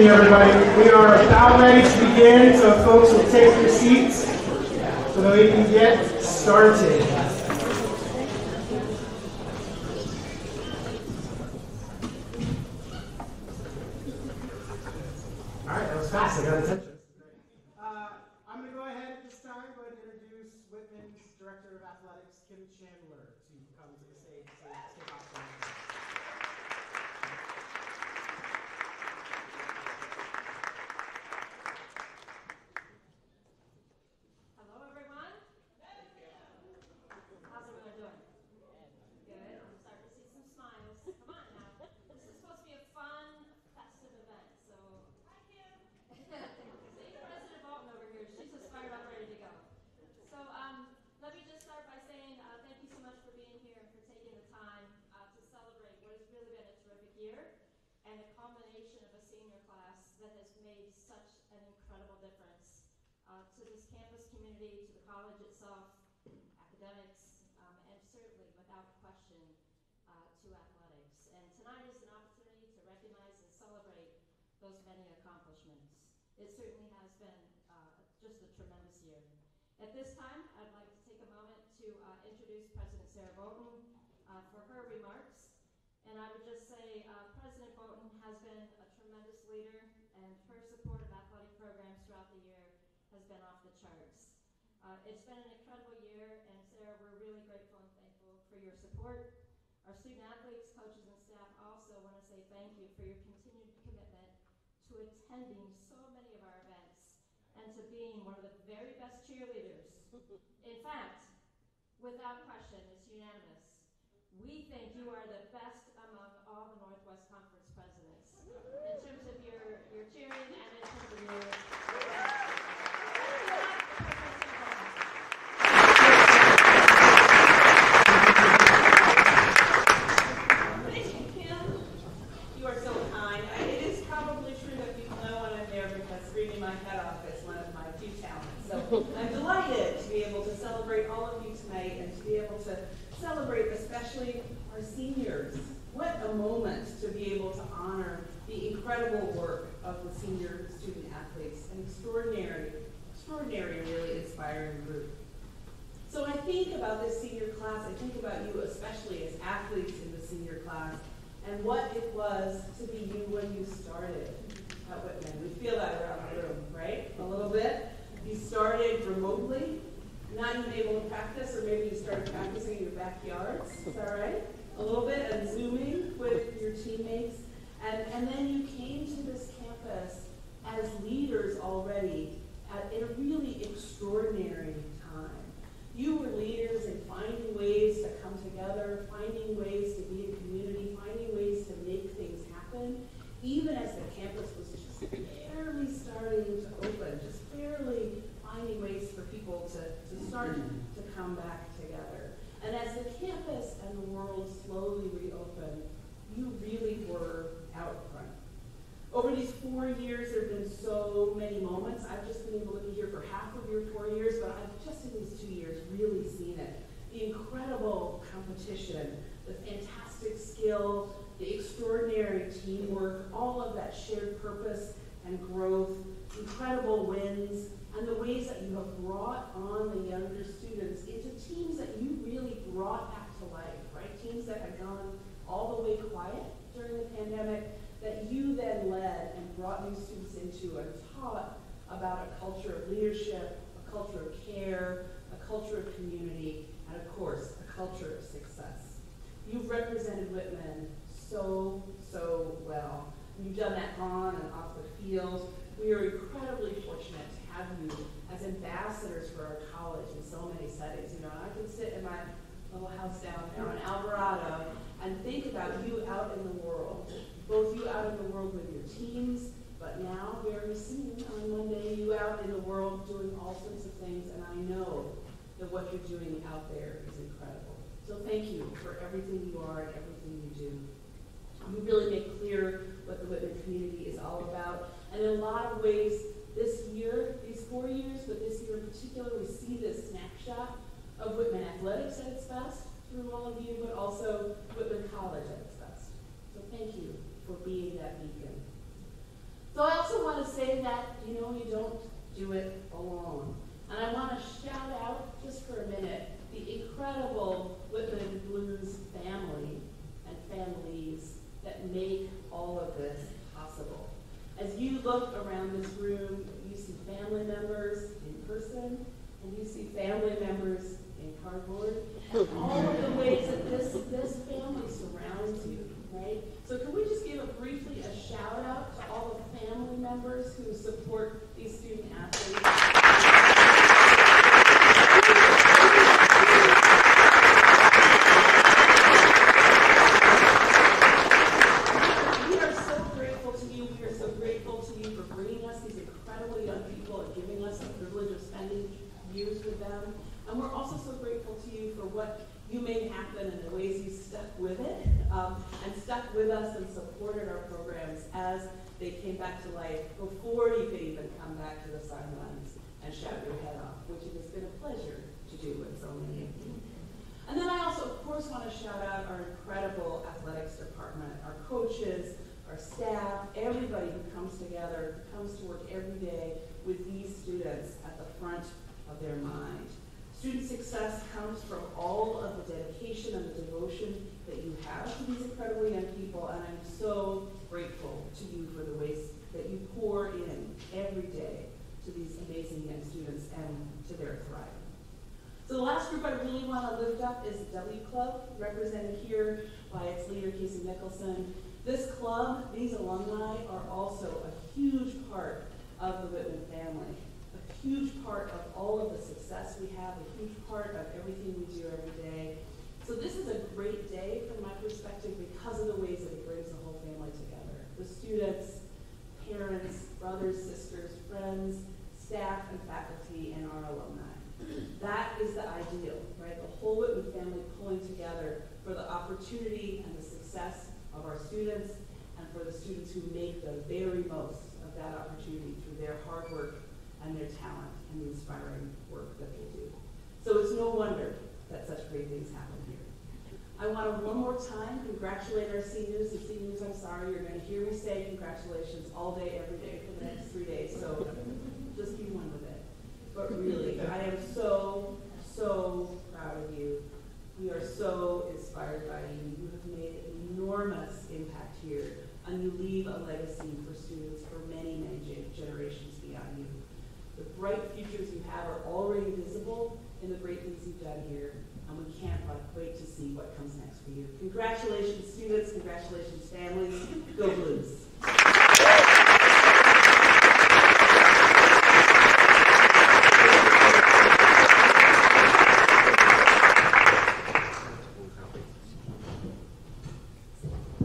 evening, everybody. We are about ready to begin, so folks will take their seats so that we can get started. All right, that was fast. I got attention. I'm going to go ahead at this time and introduce Whitman's Director of Athletics, Kim Chandler, to come to the stage to kick off the meeting. Hello, everyone. How's everyone doing? Good. I'm starting to see some smiles. Come on now. This is supposed to be a fun, festive event. So, hi, Kim. See President Bolton over here. She's just fired up, ready to go. So, let me just start by saying thank you so much for being here and for taking the time to celebrate what has really been a terrific year and a culmination of a senior class that has made such an incredible difference to this campus community, to the college itself, academics, and certainly, without question, to athletics. And tonight is an opportunity to recognize and celebrate those many accomplishments. It certainly has been just a tremendous year. At this time, I'd like to take a moment to introduce President Sarah Bolton for her remarks. And I would just say President Bolton has been a tremendous leader, and her support of athletic programs throughout the year has been off the charts. It's been an incredible year, and Sarah, we're really grateful and thankful for your support. Our student athletes, coaches, and staff also want to say thank you for your continued commitment to attending so many of our events and to being one of the very best cheerleaders. In fact, without question, it's unanimous. We think you are the best among all the Northwest Conference presidents in terms of your cheering and in terms of your You are so kind. It is probably true that people know when I'm there because screaming my head off is one of my few talents. So I'm delighted to be able to celebrate all of you tonight and to be able to celebrate especially our seniors. What a moment to be able to honor the incredible work of the senior student athletes. An extraordinary, really inspiring group. So when I think about this senior class, I think about you especially as athletes in the senior class and what it was to be you when you started at Whitman. We feel that around the room, right? A little bit. You started remotely, not even able to practice, or maybe you started practicing in your backyards. Is that right? A little bit, and Zooming with your teammates. And then you came to this campus as leaders already in a really extraordinary time. You were leaders in finding ways to come together, finding ways to be in community, finding ways to make things happen, even as the campus was just barely starting to open, just barely finding ways for people to start to come back together. And as the campus and the world slowly reopened, you really were out front. Over these 4 years, there have been so many moments. I've just been able to be here for half of your 4 years, but I've just in these 2 years really seen it. The incredible competition, the fantastic skill, the extraordinary teamwork, all of that shared purpose and growth, incredible wins, and the ways that you have brought on the younger students into teams that you really brought back to life, right? Teams that had gone all the way quiet during the pandemic, that you then led and brought new students into and taught about a culture of leadership, a culture of care, a culture of community, and of course, a culture of success. You've represented Whitman so well. You've done that on and off the field. We are incredibly fortunate to have you as ambassadors for our college in so many settings. You know, I can sit in my little house down there on Alvarado and think about you out in the world. Both you out in the world with your teams, but now very soon on Monday, you out in the world doing all sorts of things, and I know that what you're doing out there is incredible. So thank you for everything you are and everything you do. You really make clear what the Whitman community is all about. And in a lot of ways, this year, these 4 years, but this year in particular, we see this snapshot of Whitman athletics at its best through all of you, but also Whitman College at its best. So thank you for being that beacon. So I do it alone. And I want to shout out, just for a minute, the incredible Whitman Blues family and families that make all of this possible. As you look around this room, you see family members in person, and you see family members in cardboard, and all of the ways that this family surrounds you, right? So can we just give briefly a shout out to all the family members who support these student athletes? We are so grateful to you. We are so grateful to you for bringing us these incredible young people and giving us the privilege of spending years with them. And we're also so grateful to you for what you made happen and the ways you stuck with it and stuck with us and supported our programs as they came back to life before you could even come back to the sidelines and shout your head off, which it has been a pleasure to do with so many of you. And then I also, of course, want to shout out our incredible athletics department, our coaches, our staff, everybody who comes together, who comes to work every day with these students at the front of their mind. Student success comes from all of the dedication and the devotion that you have to these incredible young people, and I'm so grateful to you for the ways that you pour in every day to these amazing young students and to their thriving. So the last group I really want to lift up is the W Club, represented here by its leader, Casey Nicholson. This club, these alumni, are also a huge part of the Whitman family, a huge part of all of the success we have, a huge part of everything we do every day. So this is a great day from my perspective because of the ways that it brings the whole family together. The students, parents, brothers, sisters, friends, staff, and faculty, and our alumni. That is the ideal, right? The whole Whitman family pulling together for the opportunity and the success of our students and for the students who make the very most of that opportunity through their hard work and their talent and the inspiring work that they do. So it's no wonder that such great things happen here. I want to one more time congratulate our seniors. And seniors, I'm sorry, you're going to hear me say congratulations all day, every day for the next 3 days. So just be one with it. But really, I am so, so proud of you. We are so inspired by you. You have made an enormous impact here, and you leave a legacy for students for many, many generations beyond you. The bright futures you have are already visible in the great things you've done here, and we can't wait to see what comes next for you. Congratulations, students. Congratulations, families. Go Blues.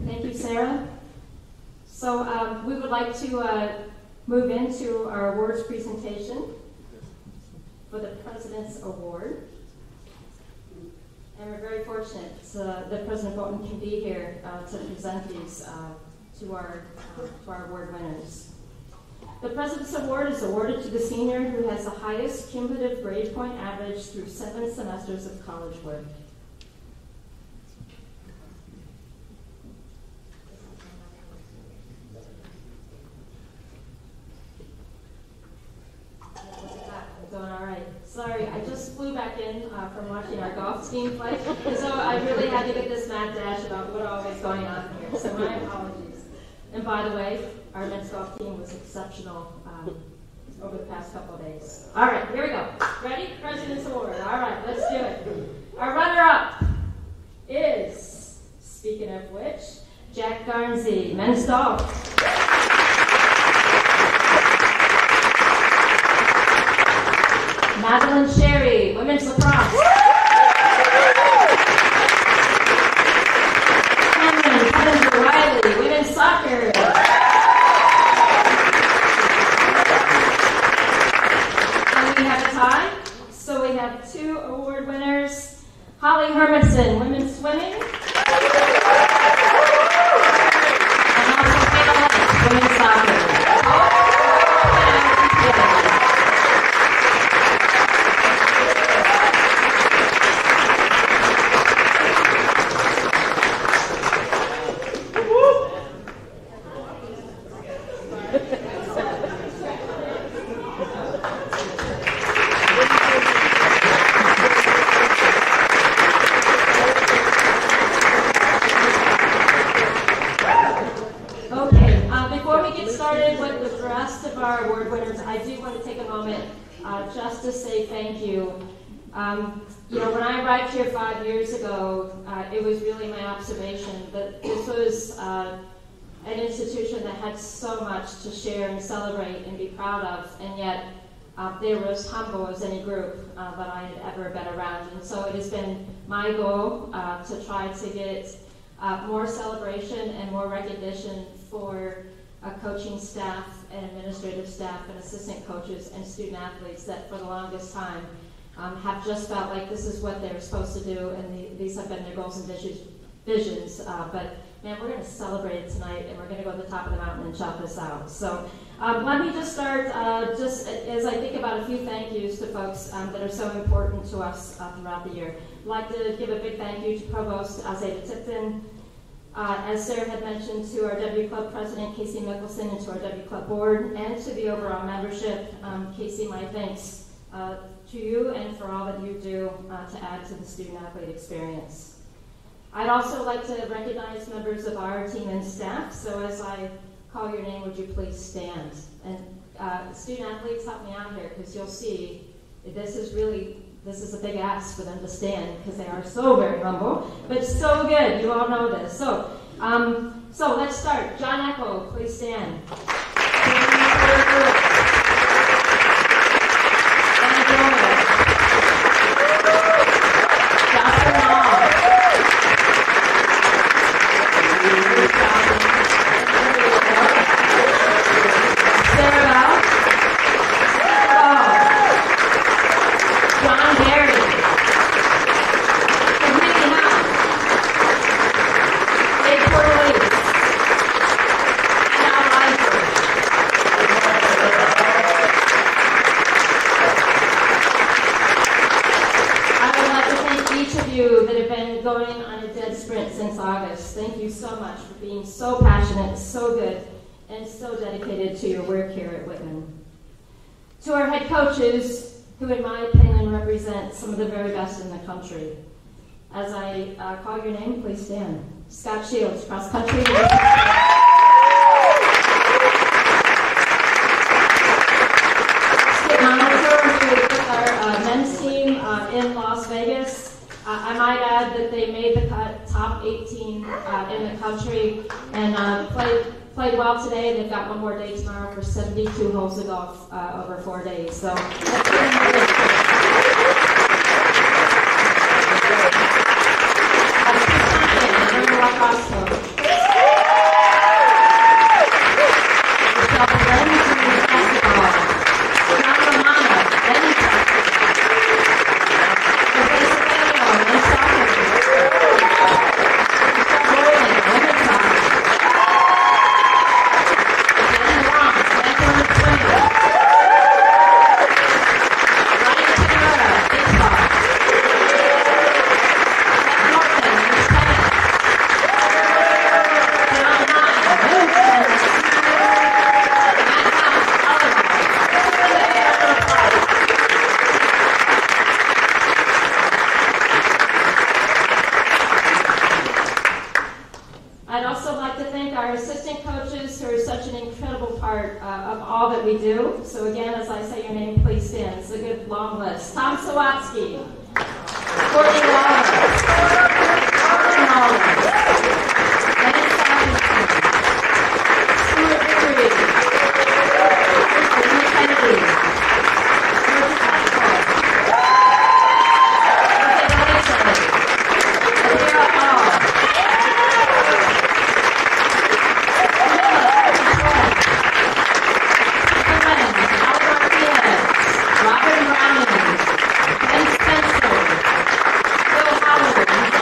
Thank you, Sarah. So we would like to move into our awards presentation for the President's Award. And we're very fortunate that President Bolton can be here to present these to our award winners. The President's Award is awarded to the senior who has the highest cumulative grade point average through 7 semesters of college work. Doing all right. Sorry, I just flew back in from watching our golf team play, and so I really had to get this mad dash about what all was going on here. So my apologies. And by the way, our men's golf team was exceptional over the past couple of days. All right, here we go. Ready? President's Award. All right, let's do it. Our runner-up is, speaking of which, Jack Garnsey, men's golf. Madeline Sherry, women's lacrosse. Cameron Riley, women's soccer. And we have a tie. So we have 2 award winners. Holly Hermanson, women's swimming. And also Kayla Lynch, women's soccer. thank you. When I arrived here 5 years ago, it was really my observation that this was an institution that had so much to share and celebrate and be proud of, and yet they were as humble as any group that I had ever been around. And so it has been my goal to try to get more celebration and more recognition for coaching staff and administrative staff and assistant coaches and student athletes that for the longest time have just felt like this is what they're supposed to do, and these have been their goals and visions. But man, we're going to celebrate it tonight, and we're going to go to the top of the mountain and shout this out. So let me just start, just as I think about a few thank yous to folks that are so important to us throughout the year. I'd like to give a big thank you to Provost Azeda Tipton, as Sarah had mentioned, to our W Club President, Casey Mickelson, and to our W Club Board, and to the overall membership. Casey, my thanks to you and for all that you do to add to the student-athlete experience. I'd also like to recognize members of our team and staff, so as I call your name, would you please stand? And student-athletes, help me out here, because you'll see this is a big ask for them to stand, because they are so very humble, but so good. You all know this. So let's start. John Echo, please stand. Thank you so much for being so passionate, so good, and so dedicated to your work here at Whitman. To our head coaches, who in my opinion represent some of the very best in the country. As I call your name, please stand. Scott Shields, cross country. Skip Monitor, who is with our men's team in Las Vegas. I might add that they made the cut, top 18 in the country, and played well today. They've got one more day tomorrow for 72 holes of golf over 4 days. So So again, as I say your name, please stand. It's a good long list. Tom Sawatsky, Courtney Wallace, Arlen Wallace, Dennis Robinson, Stuart Vickery, Lee Kennedy, George Pascal, Adira Hall, Robin Brown, Ben Spencer, Bill Howard, Neil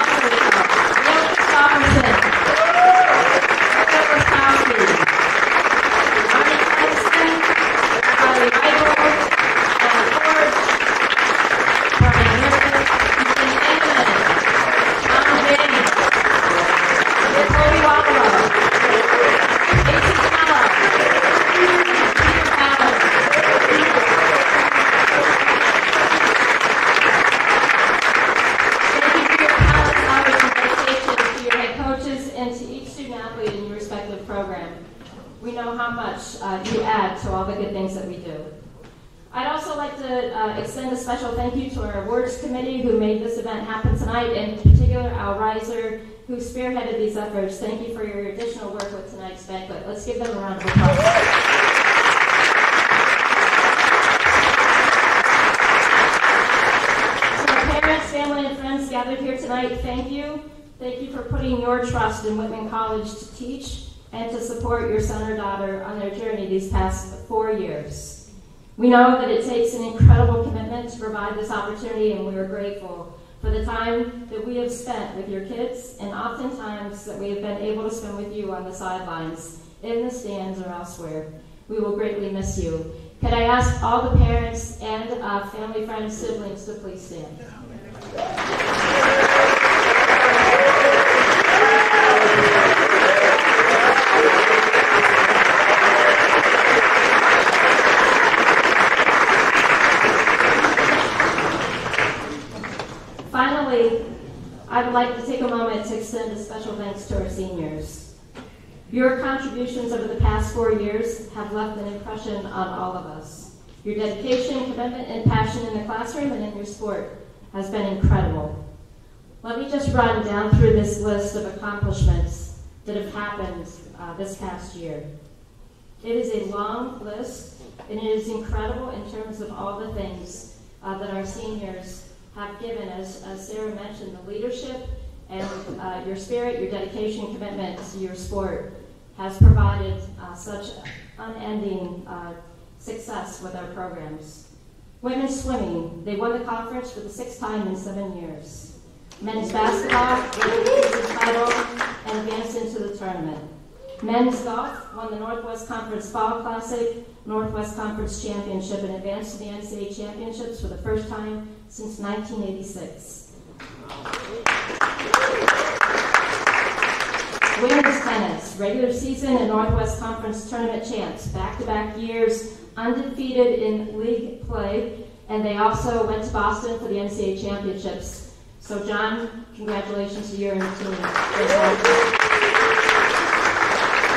extend a special thank you to our awards committee who made this event happen tonight, and in particular Al Reiser, who spearheaded these efforts. Thank you for your additional work with tonight's banquet. Let's give them a round of applause. To our parents, family, and friends gathered here tonight, thank you. Thank you for putting your trust in Whitman College to teach and to support your son or daughter on their journey these past 4 years. We know that it takes an incredible commitment to provide this opportunity, and we are grateful for the time that we have spent with your kids, and oftentimes that we have been able to spend with you on the sidelines, in the stands, or elsewhere. We will greatly miss you. Could I ask all the parents and family, friends, siblings to please stand? Finally, I would like to take a moment to extend a special thanks to our seniors. Your contributions over the past 4 years have left an impression on all of us. Your dedication, commitment, and passion in the classroom and in your sport has been incredible. Let me just run down through this list of accomplishments that have happened this past year. It is a long list, and it is incredible in terms of all the things that our seniors have given, as Sarah mentioned, the leadership and your spirit, your dedication, commitment to your sport has provided such unending success with our programs. Women's swimming, they won the conference for the 6th time in 7 years. Men's basketball won the season title and advanced into the tournament. Men's golf won the Northwest Conference Fall Classic, Northwest Conference Championship, and advanced to the NCAA Championships for the first time since 1986. Women's tennis, regular season and Northwest Conference tournament champs, back-to-back years, undefeated in league play, and they also went to Boston for the NCAA Championships. So, John, congratulations to you and your team.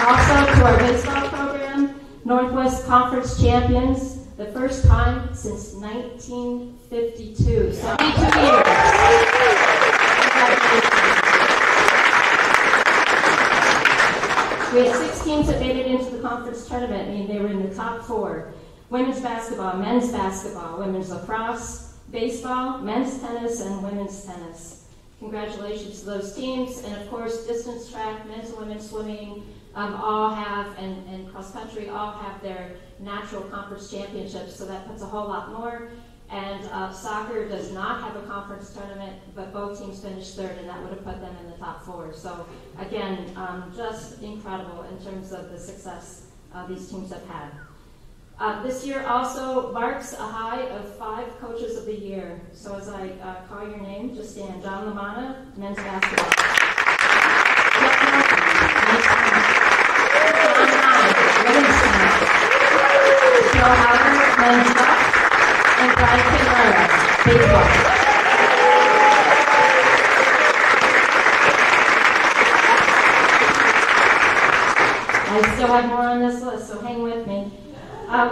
Also, to our baseball program, Northwest Conference champions, the first time since 1952, 72 years. We had 6 teams that made it into the conference tournament. I mean, they were in the top 4. Women's basketball, men's basketball, women's lacrosse, baseball, men's tennis, and women's tennis. Congratulations to those teams. And of course, distance track, men's and women's swimming, all have, and cross country, all have their natural conference championships, so that puts a whole lot more. And soccer does not have a conference tournament, but both teams finished 3rd, and that would have put them in the top 4. So again, just incredible in terms of the success these teams have had. This year also marks a high of 5 Coaches of the Year. So as I call your name, just stand. John Lamanna, men's basketball. Joe Howard, men's golf, and Brian Kimura, baseball. I still have more on this list, so hang with me.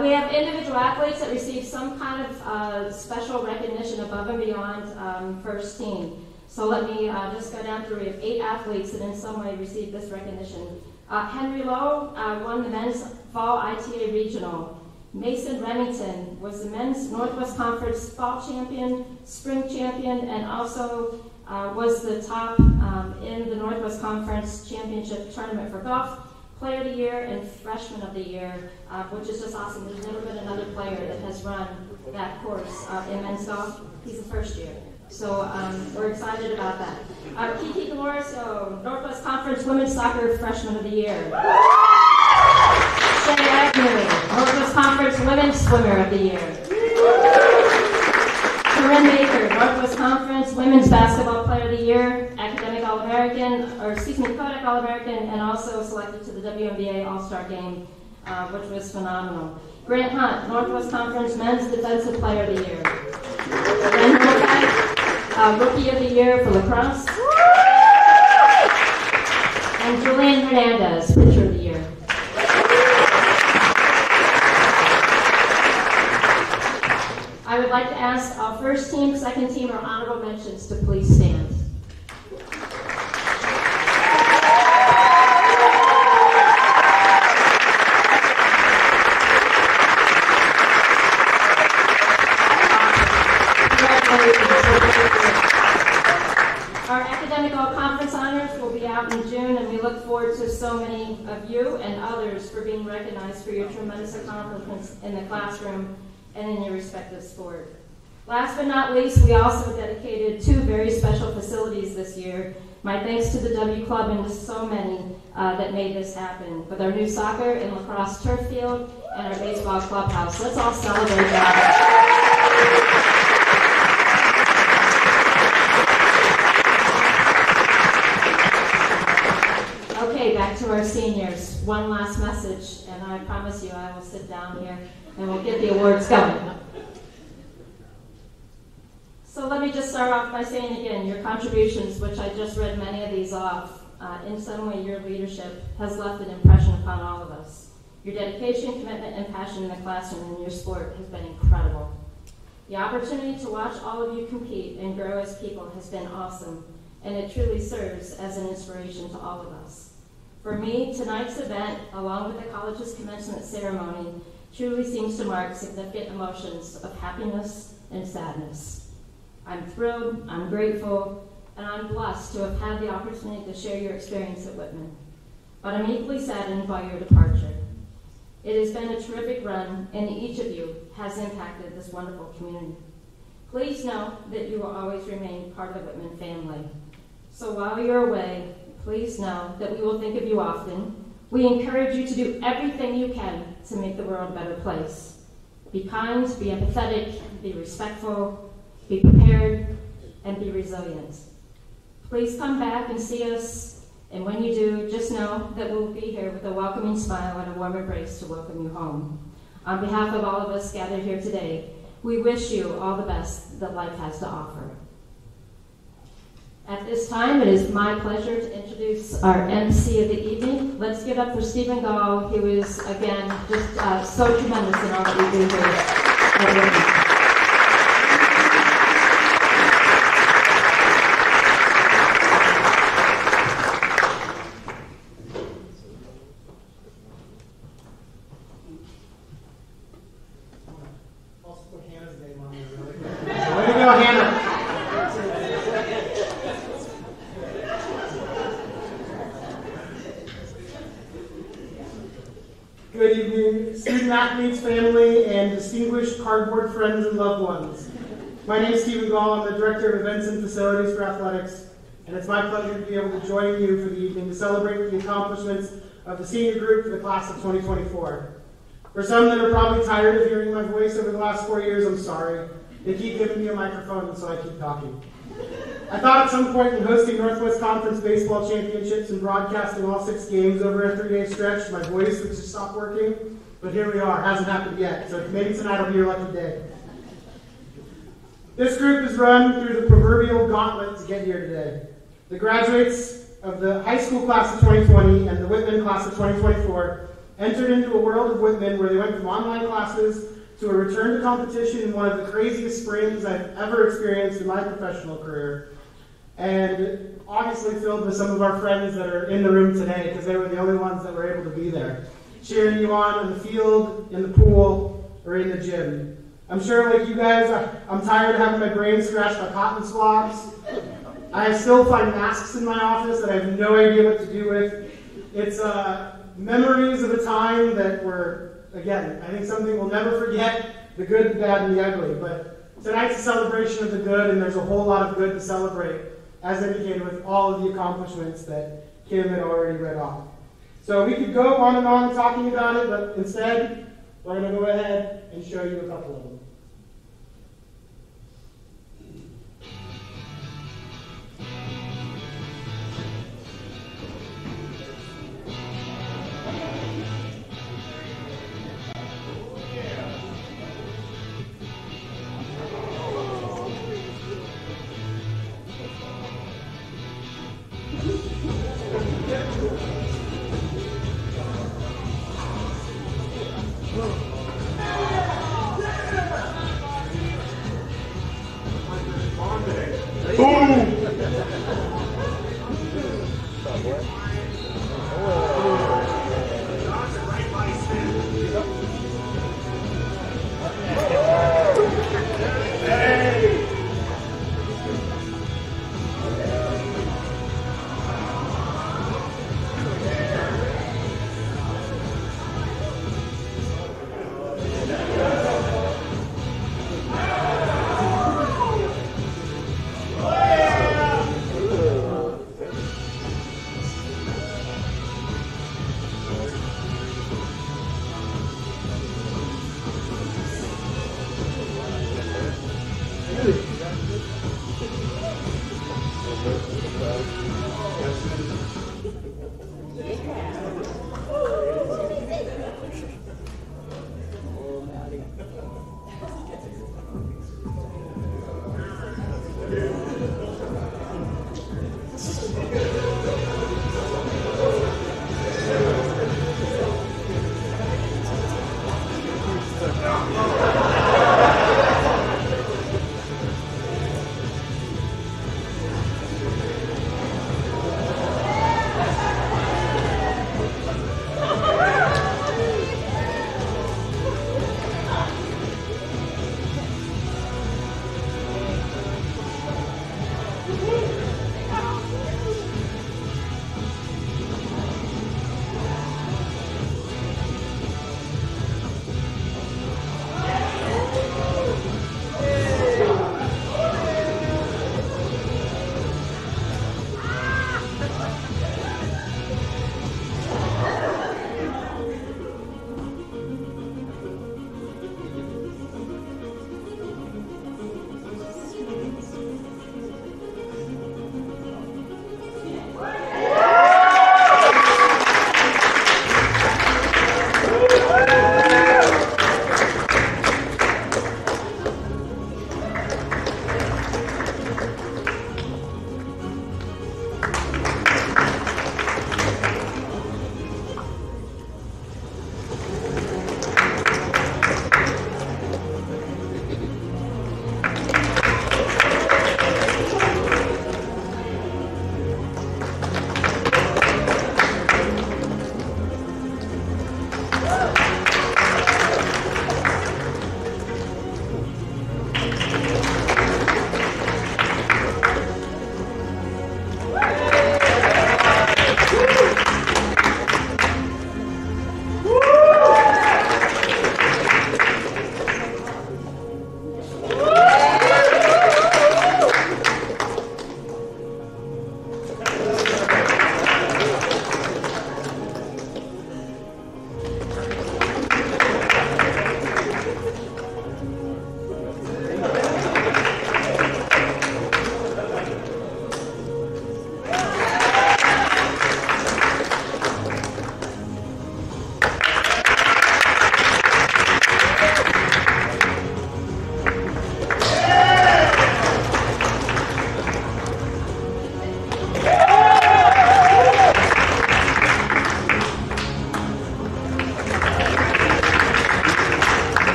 We have individual athletes that receive some kind of special recognition above and beyond first team. So let me just go down through. We have 8 athletes that in some way received this recognition. Henry Lowe won the men's fall ITA regional. Mason Remington was the men's Northwest Conference fall champion, spring champion, and also was the top in the Northwest Conference championship tournament for golf. Player of the Year and Freshman of the Year, which is just awesome. There's never been another player that has run that course in men's golf. He's the first year. So we're excited about that. Kiki Galoriso, Northwest Conference Women's Soccer Freshman of the Year. Shay Agnew, Northwest Conference Women's Swimmer of the Year. Corinne Baker, Northwest Conference Women's Basketball Player of the Year, Academic All-American, Kodak All-American, and also selected to the WNBA All-Star Game, which was phenomenal. Grant Hunt, Northwest Conference Men's Defensive Player of the Year. Ren Holbeck, Rookie of the Year for lacrosse. And Julian Hernandez, Pitcher of the Year. I would like to ask all first team, second team, or honorable mentions to please stand. Our academic all-conference honors will be out in June, and we look forward to so many of you and others for being recognized for your tremendous accomplishments in the classroom and in your respective sport. Last but not least, we also dedicated 2 very special facilities this year. My thanks to the W Club and to so many that made this happen, with our new soccer and lacrosse turf field and our baseball clubhouse. Let's all celebrate that. Okay, back to our seniors. One last message, and I promise you I will sit down here and we'll get the awards going. So let me just start off by saying again, your contributions, which I just read many of these off, in some way your leadership has left an impression upon all of us. Your dedication, commitment, and passion in the classroom and your sport has been incredible. The opportunity to watch all of you compete and grow as people has been awesome, and it truly serves as an inspiration to all of us. For me, tonight's event, along with the college's commencement ceremony, truly seems to mark significant emotions of happiness and sadness. I'm thrilled, I'm grateful, and I'm blessed to have had the opportunity to share your experience at Whitman. But I'm equally saddened by your departure. It has been a terrific run, and each of you has impacted this wonderful community. Please know that you will always remain part of the Whitman family. So while you're away, please know that we will think of you often. We encourage you to do everything you can to make the world a better place. Be kind, be empathetic, be respectful, be prepared, and be resilient. Please come back and see us, and when you do, just know that we'll be here with a welcoming smile and a warm embrace to welcome you home. On behalf of all of us gathered here today, we wish you all the best that life has to offer. At this time, it is my pleasure to introduce our MC of the evening. Let's give up for Stephen Gall, who is, again, just so tremendous in all that we do here at Whitman. Good evening, student athletes, family, and distinguished cardboard friends and loved ones. My name is Stephen Gall. I'm the Director of Events and Facilities for Athletics, and it's my pleasure to be able to join you for the evening to celebrate the accomplishments of the senior group for the class of 2024. For some that are probably tired of hearing my voice over the last 4 years, I'm sorry. They keep giving me a microphone, so I keep talking. I thought at some point in hosting Northwest Conference baseball championships and broadcasting all 6 games over a 3-day stretch, my voice would just stop working, but here we are. Hasn't happened yet, so maybe tonight will be your lucky day. This group is run through the proverbial gauntlet to get here today. The graduates of the high school class of 2020 and the Whitman class of 2024 entered into a world of Whitman where they went from online classes to a return to competition in one of the craziest springs I've ever experienced in my professional career. And obviously filled with some of our friends that are in the room today because they were the only ones that were able to be there, cheering you on in the field, in the pool, or in the gym. I'm sure like you guys, I'm tired of having my brain scratched by cotton swabs. I still find masks in my office that I have no idea what to do with. It's memories of a time that were, again, I think something we'll never forget, the good, the bad, and the ugly. But tonight's a celebration of the good, and there's a whole lot of good to celebrate, as indicated with all of the accomplishments that Kim had already read off. So we could go on and on talking about it, but instead, we're going to go ahead and show you a couple of them.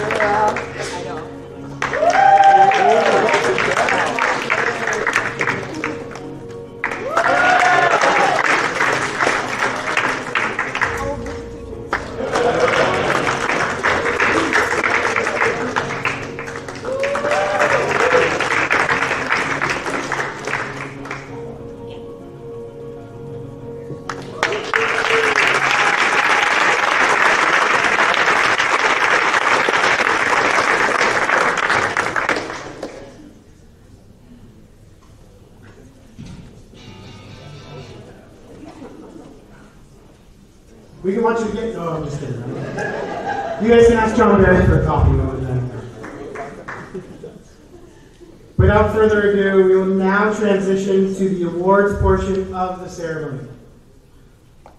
I know. We can want you to get. No, I'm just kidding. You guys can ask John Barry for a coffee. Without further ado, we will now transition to the awards portion of the ceremony.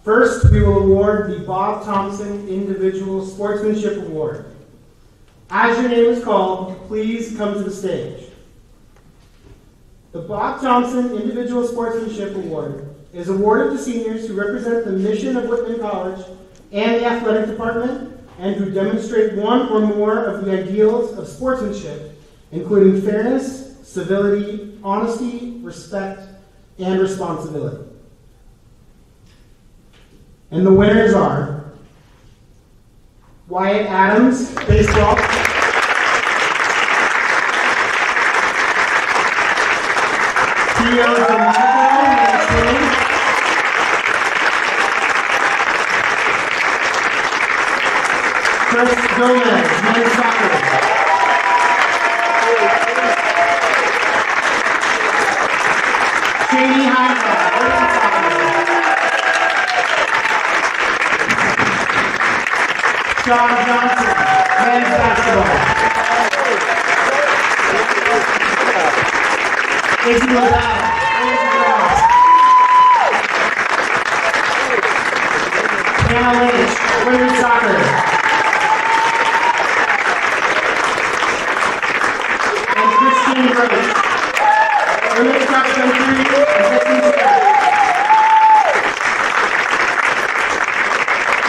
First, we will award the Bob Thompson Individual Sportsmanship Award. As your name is called, please come to the stage. The Bob Thompson Individual Sportsmanship Award is awarded to seniors who represent the mission of Whitman College and the athletic department and who demonstrate one or more of the ideals of sportsmanship, including fairness, civility, honesty, respect, and responsibility. And the winners are Wyatt Adams, baseball. Theo D'Amato, men's. Chris Gomez, men's soccer. Katie Heimler, women's soccer. Sean Johnson, men's basketball. Izzy Lavelle, women's lacrosse. Hannah Lynch, women's soccer. And Christine Roach, women's cross country and distance track.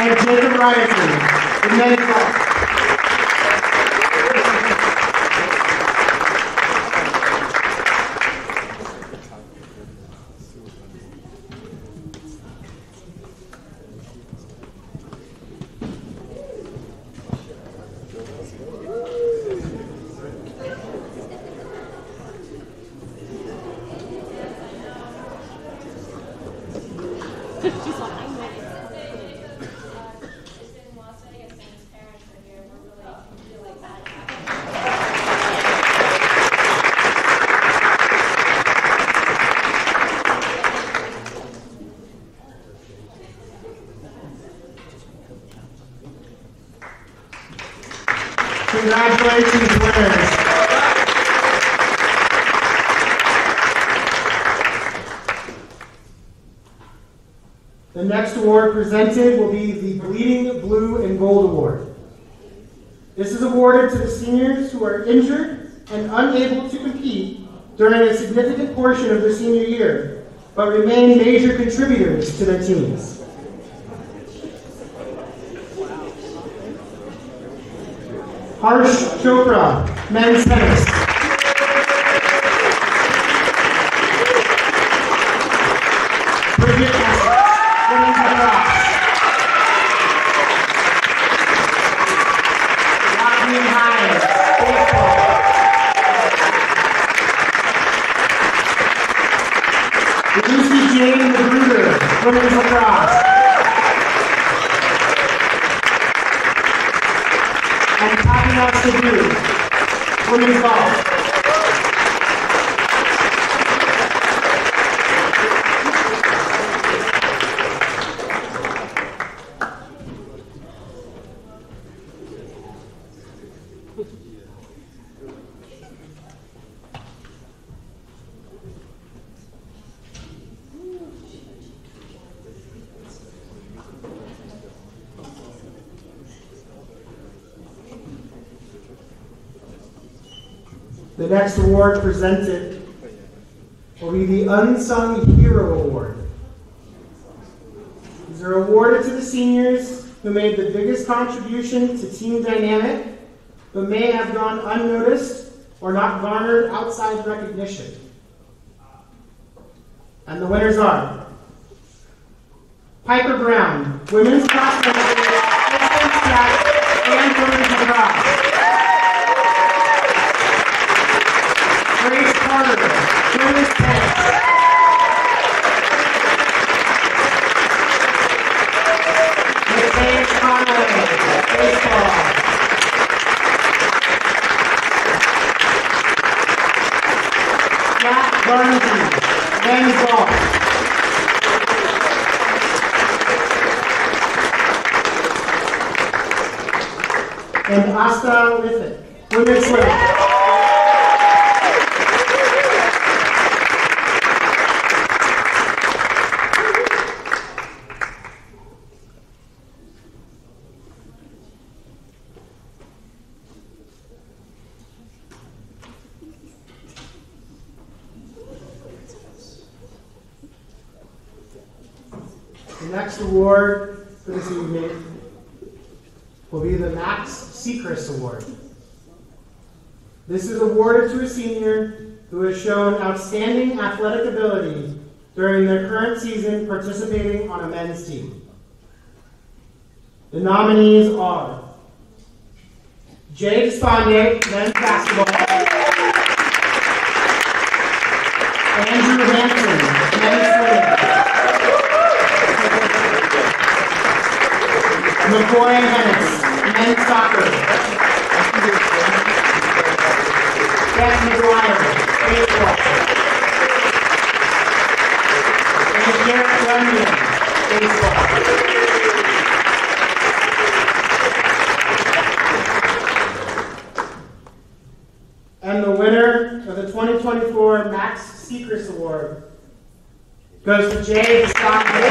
And Jacob Ryerson, the men's golf. Congratulations, winners. The next award presented will be the Bleeding Blue and Gold Award. This is awarded to the seniors who are injured and unable to compete during a significant portion of their senior year, but remain major contributors to their teams. Harsh Chopra, men's tennis. Bridget Essex, women's lacrosse. Rockne Hines, baseball. Lucy Jane Magruder, women's lacrosse. And Tatiana Sadu, women's golf. The next award presented will be the Unsung Hero Award. These are awarded to the seniors who made the biggest contribution to team dynamic but may have gone unnoticed or not garnered outside recognition. And the winners are Piper Brown, women's cross country, distance track, and women's lacrosse. Grace Carter, women's tennis. Matthias Conway, baseball. Jack Barnaby, men's golf. And Asta Lithic, women's swimming. The next award for this evening will be the Max Sechrist Award. This is awarded to a senior who has shown outstanding athletic ability during their current season participating on a men's team. The nominees are Jay Desponde, men's basketball; Andrew Hansen, men's swimming; McCoy Hennis, men's soccer; Beth McGuire, baseball; and Garrett Runyon, baseball. And the winner of the 2024 Max Sechrist Award goes to Jay Desponde.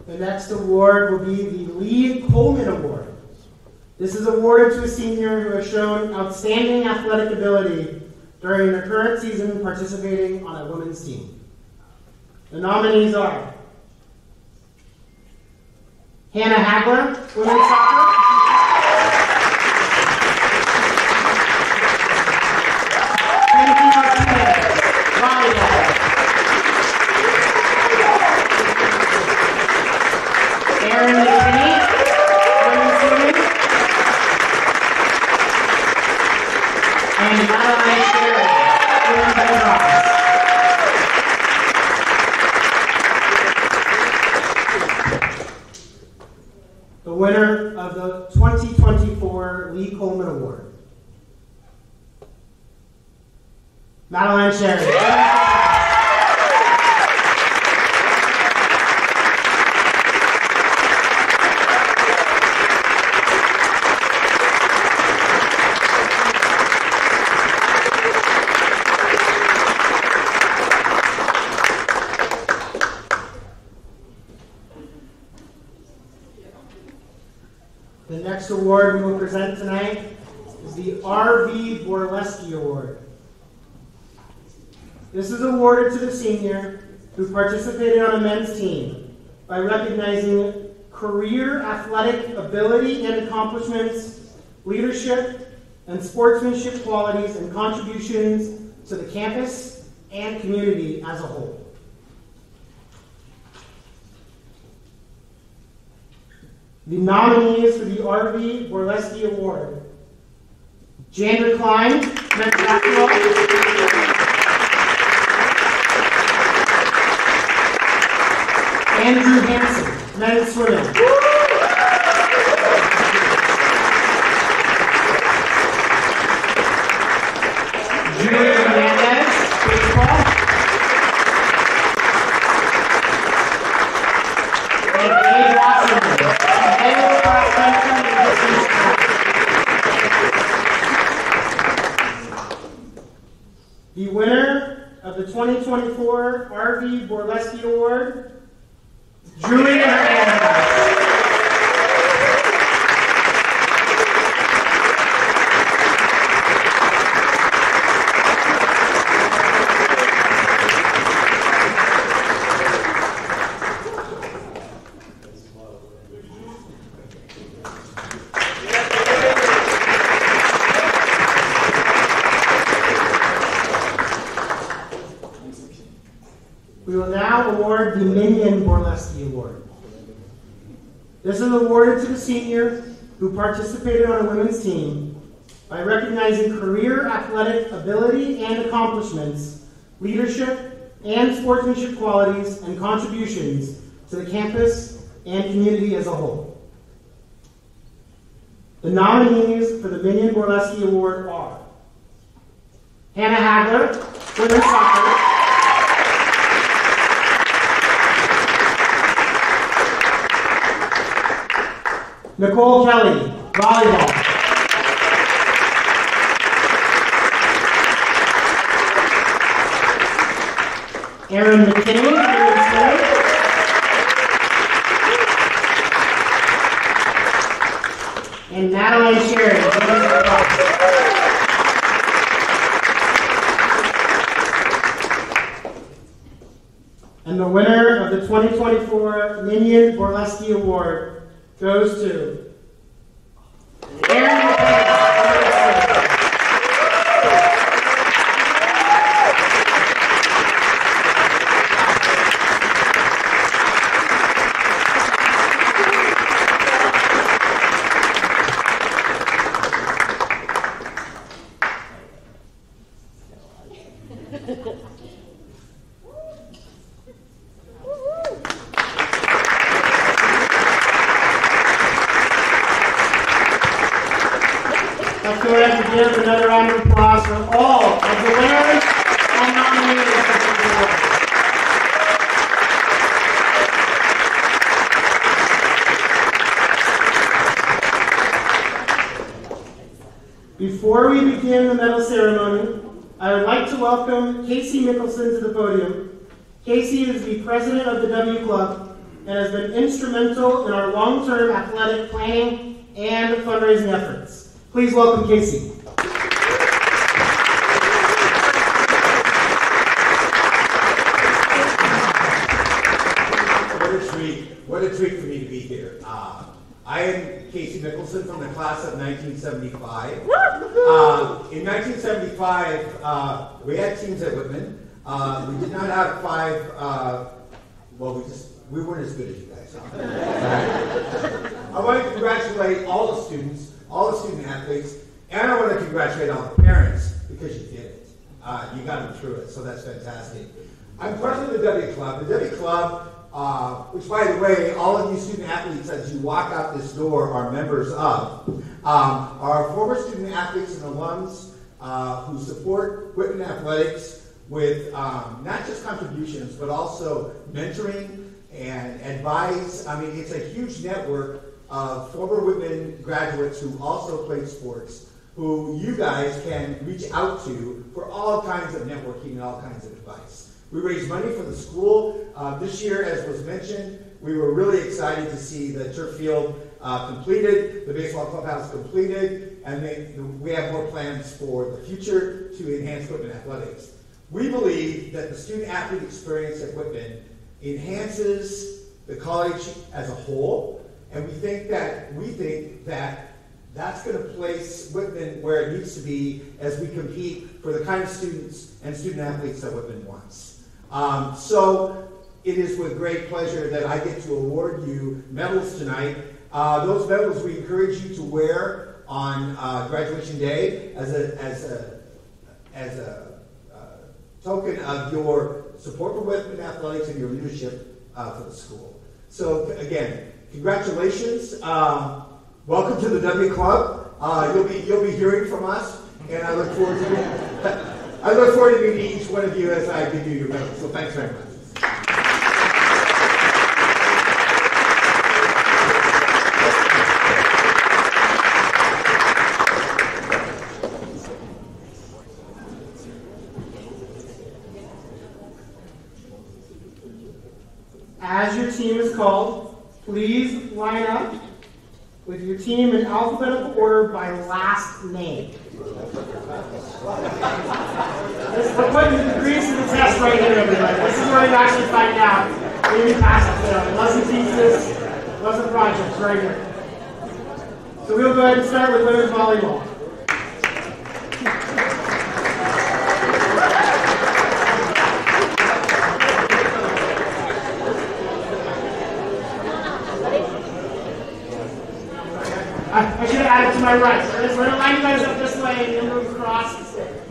The next award will be the Lee Coleman Award. This is awarded to a senior who has shown outstanding athletic ability during their current season participating on a women's team. The nominees are Hannah Hagler, women's soccer; Timothy Martinez, volleyball; Aaron McKinney, women's swimming; and Madeline Sherry, women's lacrosse. The winner of the 2024 Lee Coleman Award, Madeline Sherry. The next award we will present tonight is the R.V. Borleski Award. This is awarded to the senior who participated on a men's team by recognizing career athletic ability and accomplishments, leadership and sportsmanship qualities, and contributions to the campus and community as a whole. The nominees for the R.V. Borleski Award: Jander Klein, men's basketball; Andrew Hansen, men's swimming; Julia Hernandez, baseball; and Dave Wasserman, men's cross country and distance track. The winner of the 2024 RV Borleski Award, Julia Hernandez. We will now award the Minion Borleski Award. This is awarded to the senior who participated on a women's team by recognizing career athletic ability and accomplishments, leadership and sportsmanship qualities, and contributions to the campus and community as a whole. The nominees for the Minion Borleski Award are Hannah Hagler, women's soccer. Nicole Kelly, volleyball. Erin McKinney, women's swimming. And Madeline Sherry, women's lacrosse. And the winner of the 2024 Minion Borleski Award goes to Erin McKinney. Let's go ahead and give another round of applause for all of the winners and nominees for the award. Before we begin the medal ceremony, I would like to welcome Casey Mickelson to the podium. Casey is the president of the W Club and has been instrumental in our long-term athletic planning and fundraising efforts. Please welcome Casey. What a treat for me to be here. I am Casey Mickelson from the class of 1975. In 1975, we had teams at Whitman. We did not have five, we weren't as good as you guys. I want to congratulate all the students, all the student athletes, and I want to congratulate all the parents because you did it. You got them through it, so that's fantastic. I'm president of the W Club. The W Club, which by the way, all of you student athletes as you walk out this door are members of, are former student athletes and alums who support Whitman athletics with not just contributions, but also mentoring and advice. I mean, it's a huge network of former Whitman graduates who also played sports, who you guys can reach out to for all kinds of networking and all kinds of advice. We raise money for the school. This year, as was mentioned, we were really excited to see the turf field completed, the baseball clubhouse completed, and we have more plans for the future to enhance Whitman athletics. We believe that the student-athlete experience at Whitman enhances the college as a whole, and we think that that's going to place Whitman where it needs to be as we compete for the kind of students and student-athletes that Whitman wants. So it is with great pleasure that I get to award you medals tonight. Those medals we encourage you to wear on graduation day as a token of your support for Whitman athletics and your leadership for the school. So again, congratulations. Welcome to the W Club. You'll be hearing from us, and I look forward to meeting each one of you as I give you your medals. So thanks very much. As your team is called, please line up with your team in alphabetical order by last name. We're putting the degrees to the test right here, everybody. This is where you actually find out if you pass or fail. It wasn't thesis, it wasn't projects, right here. So we'll go ahead and start with women's volleyball. I should have added to my right. So we're going to line you guys up this way and then move across the stage.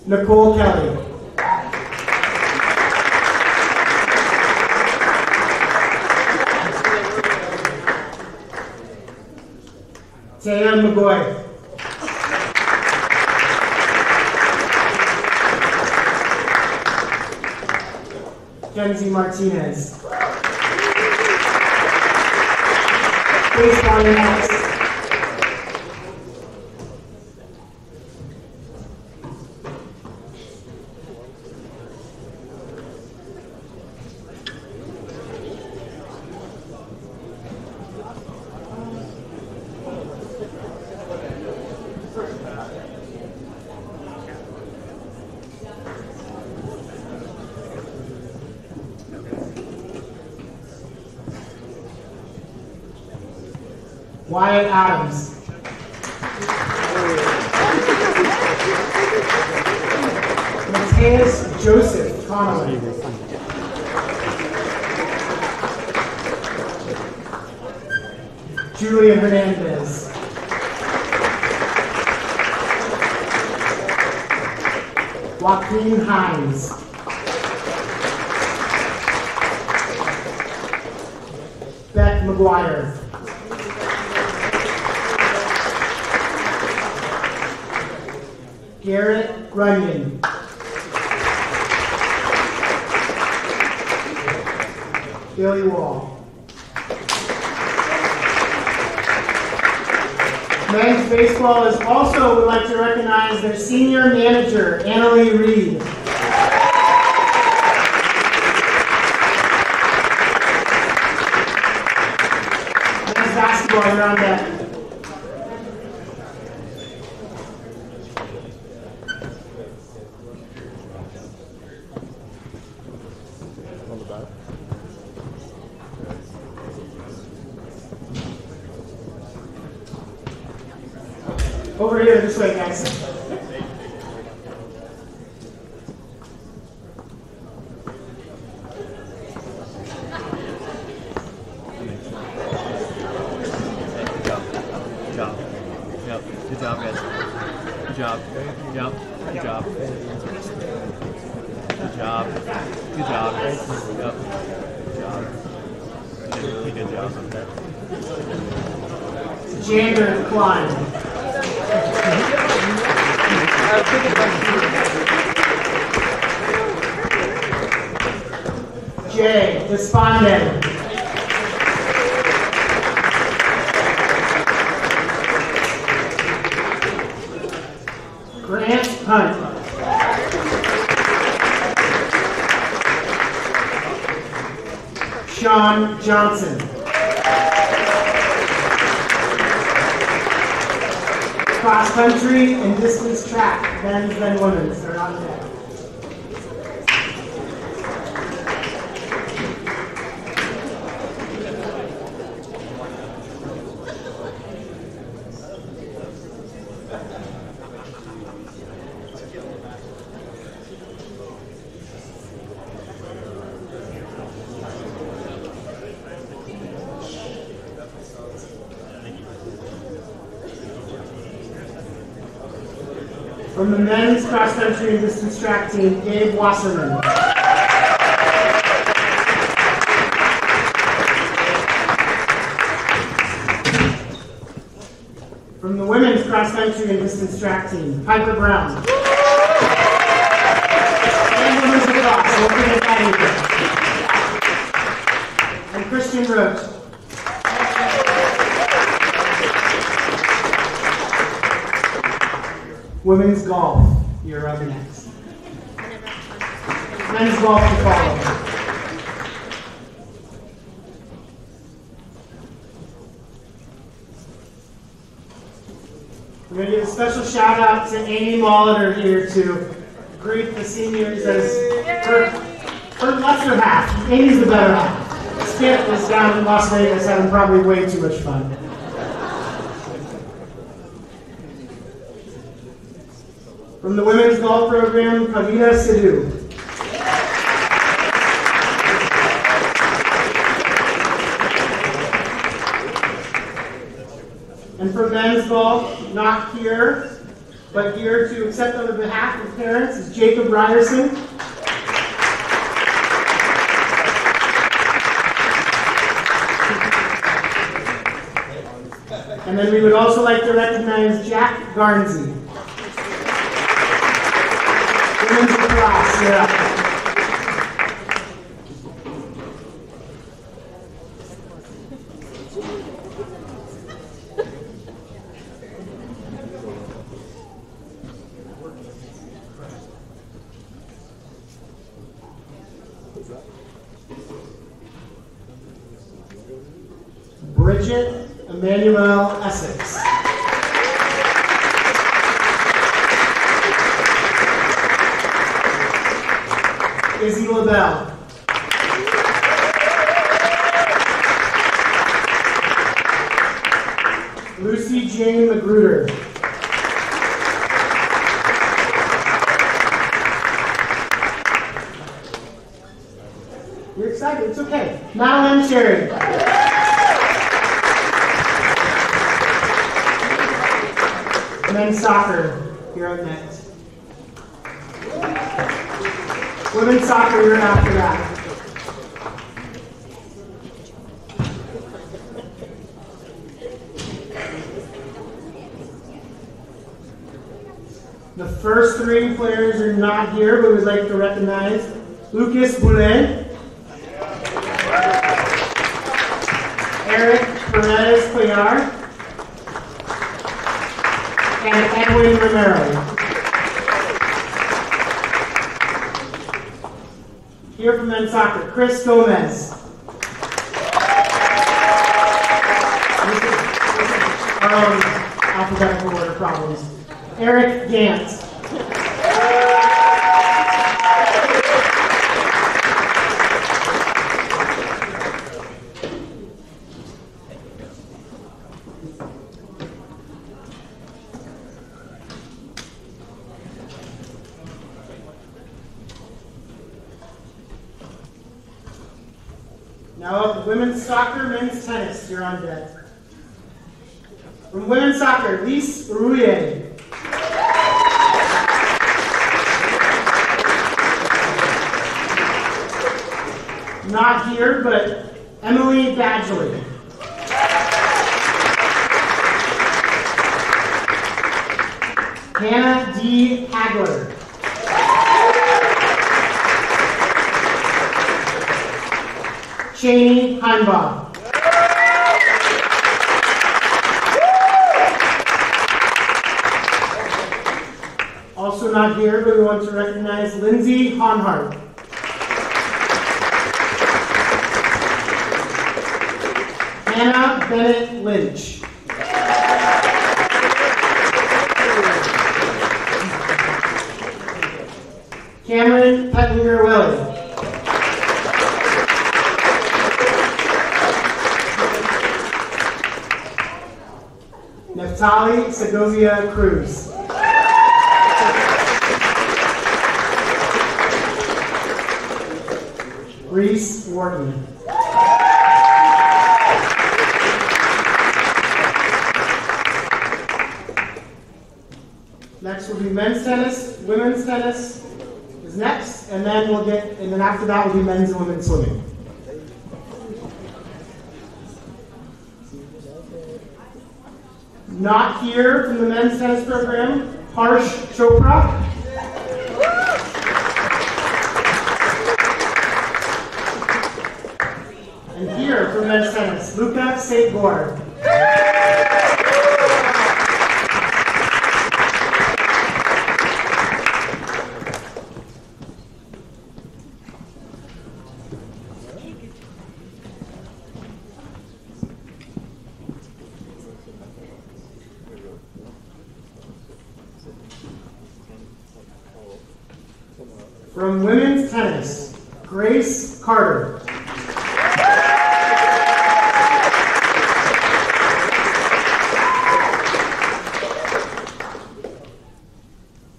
Nicole Kelly. Taya McGoy. Kenzie Martinez. Baseball next. Wyatt Adams. Mateus Joseph Connolly. Julian Hernandez. Joaquin Hines. Beth McGuire. Garrett Runyon. Billy Wall. Men's baseball is also would like to recognize their senior manager, Annalie Reed. Men's basketball, you're on deck. Over here, this way, guys. Good job, guys. Good job. Yep. Good job. Good job. Good job. Yep. Good job. You did a good job. Jander Klein. Jay Despondent. Grant Hunt. Sean Johnson. Cross country and distance track, men's and women's, they're on deck. From the men's cross country and distance track team, Gabe Wasserman. From the women's cross country and distance track team, Piper Brown. And women's lacrosse, we'll bring it back here. And Christian Roach. Women's golf, you're up next. Men's golf to follow. We're going to give a special shout out to Amy Molitor here to greet the seniors as her lesser half. Amy's the better half. Skip is down in Las Vegas having probably way too much fun. From the women's golf program, Kavita Sidhu. And for men's golf, not here, but here to accept on behalf of parents is Jacob Ryerson. And then we would also like to recognize Jack Garnsey. Women's lacrosse, you're up. Bridget Emmanuel Essex. Izzy LaBelle. Lucy Jane Magruder. You're excited, it's okay. Madeline Cherry. Men's soccer, you're up next. Women's soccer, you're after that. The first three players are not here, but we'd like to recognize Lucas Boulet, Eric Perez Cuellar, and Edwin Romero. Here from men's soccer, Chris Gomez. Our own alphabetical order problems. Eric Gant. Now up women's soccer, men's tennis, you're on deck. From women's soccer, Lise Rouillet. Not here, but Emily Badgley. Hannah D. Hagler. Cheney Heimbaugh. Also not here, but we want to recognize Lindsay Honhart. Hannah Bennett Lynch. Cameron Pettinger Willie. Naftali Segovia Cruz. Reese Wharton. Next will be men's tennis, women's tennis is next, and then after that will be men's and women's swimming. Not here from the men's tennis program, Harsh Chopra. And here from men's tennis, Luca Saint-Gore. From women's tennis, Grace Carter.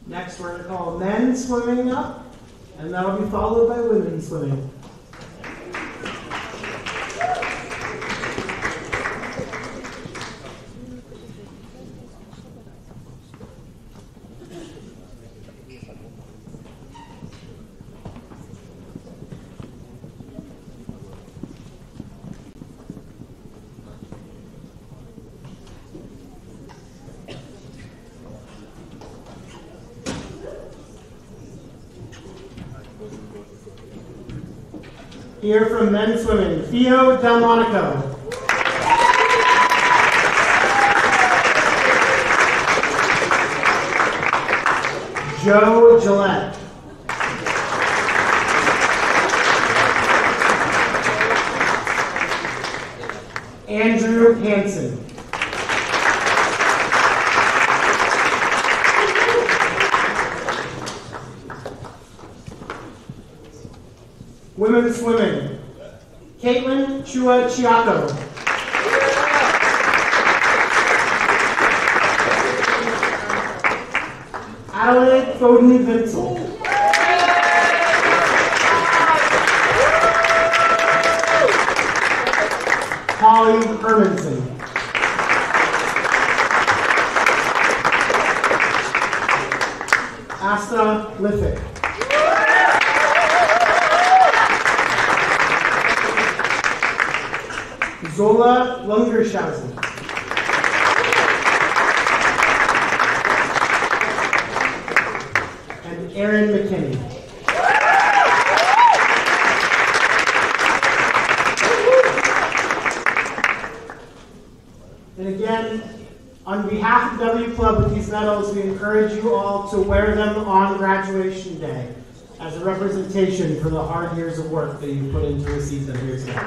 Next, we're going to call men swimming up, and that'll be followed by women swimming. Here from men's swimming, Theo Delmonico. Joe Gillette. Andrew Hansen. Women's swimming, Caitlin Chua Chiaco. Adelaide Foden Vincel. Holly Hermanson. Asta Lithic. Zola Lungershausen. And Aaron McKinney. And again, on behalf of W Club with these medals, we encourage you all to wear them on graduation day as a representation for the hard years of work that you put into receive them here today.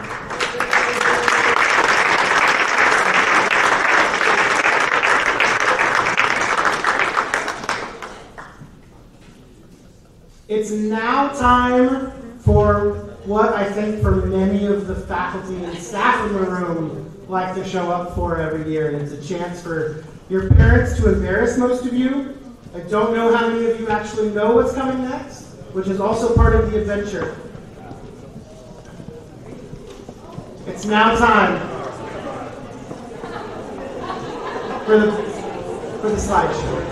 It's now time for what I think for many of the faculty and staff in the room like to show up for every year, and it's a chance for your parents to embarrass most of you. I don't know how many of you actually know what's coming next, which is also part of the adventure. It's now time for the slideshow.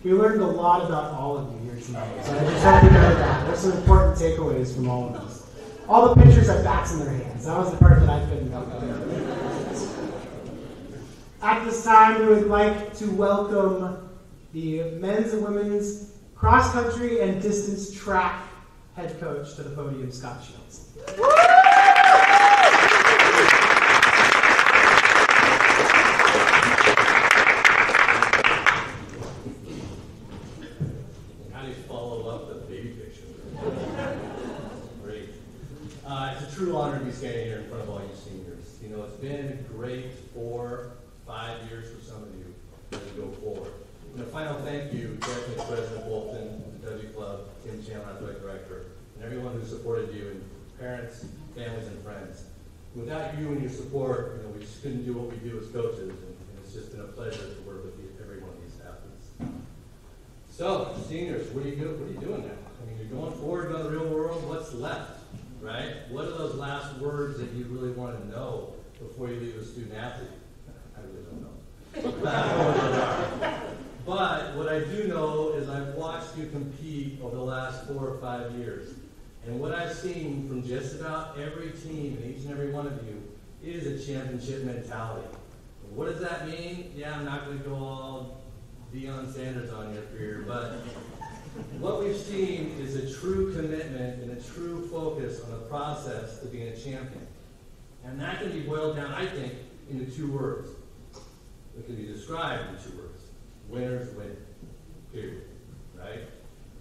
We learned a lot about all of you here tonight, so I just hope you know that. There's some important takeaways from all of us. All the pictures have bats in their hands. That was the part that I couldn't help with. At this time, we would like to welcome the men's and women's cross-country and distance track head coach to the podium, Scott Shields. It's a true honor to be standing here in front of all you seniors. You know, it's been a great 4, 5 years for some of you as we go forward. And a final thank you definitely to President Bolton, the W Club, Tim Chandler, Athletic Director, and everyone who supported you, and parents, families, and friends. Without you and your support, you know, we just couldn't do what we do as coaches, and it's just been a pleasure to work with every one of these athletes. So, seniors, what are you doing now? I mean, you're going forward into the real world. What's left? Right? What are those last words that you really want to know before you leave a student athlete? I really don't know. But what I do know is I've watched you compete over the last 4 or 5 years. And what I've seen from just about every team and each and every one of you is a championship mentality. And what does that mean? Yeah, I'm not going to go all Deion Sanders on you up here, but what we've seen is a true commitment and a true focus on the process to being a champion. And that can be boiled down, I think, into 2 words. It can be described in 2 words. Winners win. Period. Right?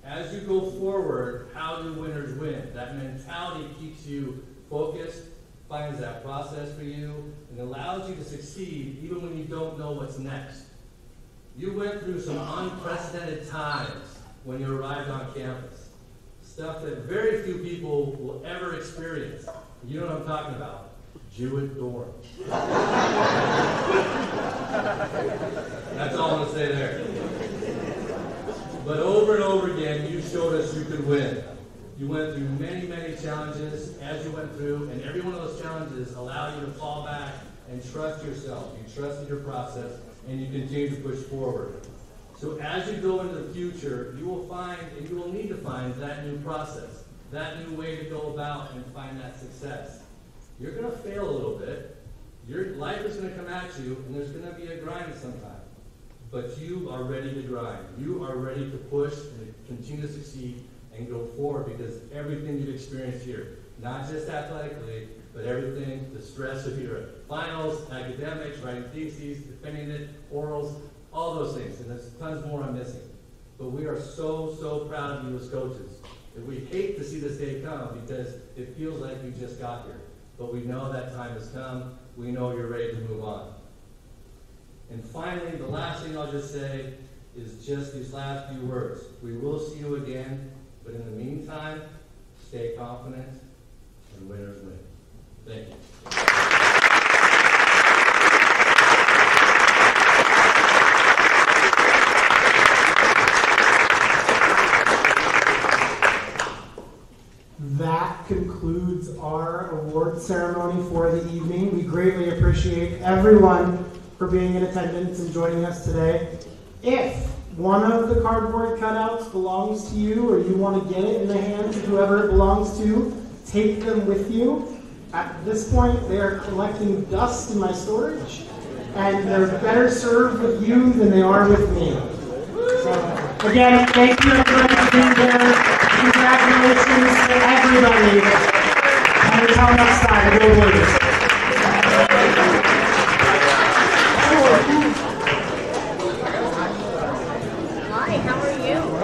As you go forward, how do winners win? That mentality keeps you focused, finds that process for you, and allows you to succeed even when you don't know what's next. You went through some unprecedented times when you arrived on campus. Stuff that very few people will ever experience. You know what I'm talking about. Jewett dorm. That's all I'm going to say there. But over and over again, you showed us you could win. You went through many, many challenges as you went through, and every one of those challenges allowed you to fall back and trust yourself. You trusted your process, and you continue to push forward. So as you go into the future, you will find, and you will need to find, that new process, that new way to go about and find that success. You're going to fail a little bit. Your life is going to come at you, and there's going to be a grind sometime. But you are ready to grind. You are ready to push and continue to succeed and go forward, because everything you've experienced here, not just athletically, but everything, the stress of your finals, academics, writing theses, defending it, orals, all those things, and there's tons more I'm missing. But we are so, so proud of you as coaches. And we hate to see this day come because it feels like we just got here. But we know that time has come. We know you're ready to move on. And finally, the last thing I'll just say is just these last few words. We will see you again, but in the meantime, stay confident, and winners win. Thank you. That concludes our award ceremony for the evening. We greatly appreciate everyone for being in attendance and joining us today. If one of the cardboard cutouts belongs to you, or you want to get it in the hands of whoever it belongs to, take them with you. At this point, they are collecting dust in my storage, and they're better served with you than they are with me. So, again, thank you everybody for being here. Congratulations to everybody. And until next time, go Warriors. How are you?